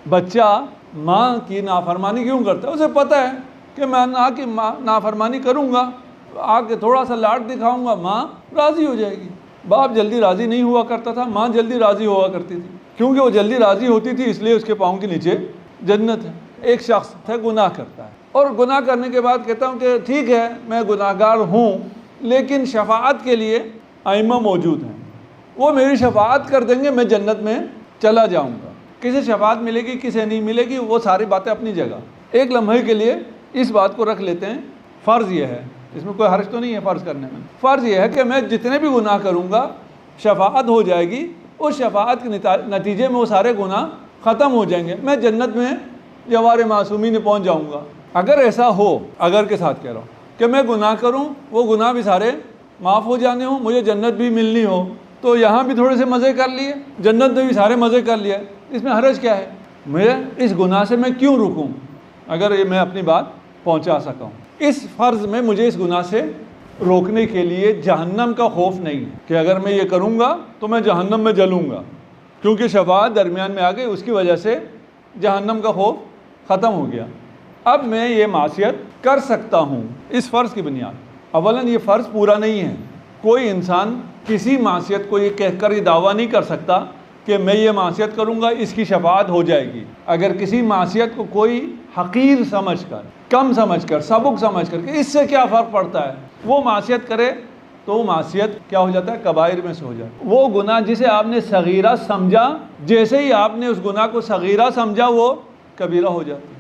बच्चा माँ की नाफरमानी क्यों करता है? उसे पता है कि मैं माँ की नाफरमानी करूँगा, आके थोड़ा सा लाड दिखाऊंगा, माँ राज़ी हो जाएगी। बाप जल्दी राज़ी नहीं हुआ करता था, माँ जल्दी राज़ी हुआ करती थी, क्योंकि वो जल्दी राज़ी होती थी इसलिए उसके पाँव के नीचे जन्नत है। एक शख्स है गुनाह करता है और गुनाह करने के बाद कहता हूँ कि ठीक है मैं गुनाहगार हूँ, लेकिन शफाअत के लिए आइमा मौजूद हैं, वो मेरी शफाअत कर देंगे, मैं जन्नत में चला जाऊँगा। किसे शफाअत मिलेगी किसे नहीं मिलेगी वो सारी बातें अपनी जगह। एक लम्हे के लिए इस बात को रख लेते हैं, फ़र्ज़ ये है, इसमें कोई हर्ज तो नहीं है फ़र्ज़ करने में, फ़र्ज़ ये है कि मैं जितने भी गुनाह करूँगा शफाअत हो जाएगी, उस शफाअत के नतीजे में वो सारे गुनाह ख़त्म हो जाएंगे, मैं जन्नत में जवार मासूमी में पहुँच जाऊँगा। अगर ऐसा हो, अगर के साथ कह रहा हूँ कि मैं गुनाह करूँ, वो गुनाह भी सारे माफ़ हो जाने हो, मुझे जन्नत भी मिलनी हो, तो यहाँ भी थोड़े से मज़े कर लिए, जन्नत में भी सारे मज़े कर लिए, इसमें हर्ज क्या है? मैं इस गुनाह से मैं क्यों रुकूँ अगर ये मैं अपनी बात पहुँचा सका हूँ। इस फ़र्ज़ में मुझे इस गुनाह से रोकने के लिए जहन्नम का खौफ नहीं है कि अगर मैं ये करूँगा तो मैं जहन्नम में जलूँगा, क्योंकि शफाअत दरमियान में आ गई, उसकी वजह से जहन्नम का खौफ ख़त्म हो गया। अब मैं ये मासियत कर सकता हूँ इस फ़र्ज़ की बुनियाद। अवलन ये फ़र्ज़ पूरा नहीं है, कोई इंसान किसी मासियत को ये कहकर ये दावा नहीं कर सकता कि मैं ये मासियत करूँगा इसकी शफाअत हो जाएगी। अगर किसी मासियत को कोई हकीर समझकर, कम समझकर, सबक समझकर कि इससे क्या फ़र्क पड़ता है, वो मासियत करे तो वो मासियत क्या हो जाता है? कबाइर में से हो जाता है। वो गुनाह जिसे आपने सगीरा समझा, जैसे ही आपने उस गुनाह को सगीरा समझा वो कबीरा हो जाता है।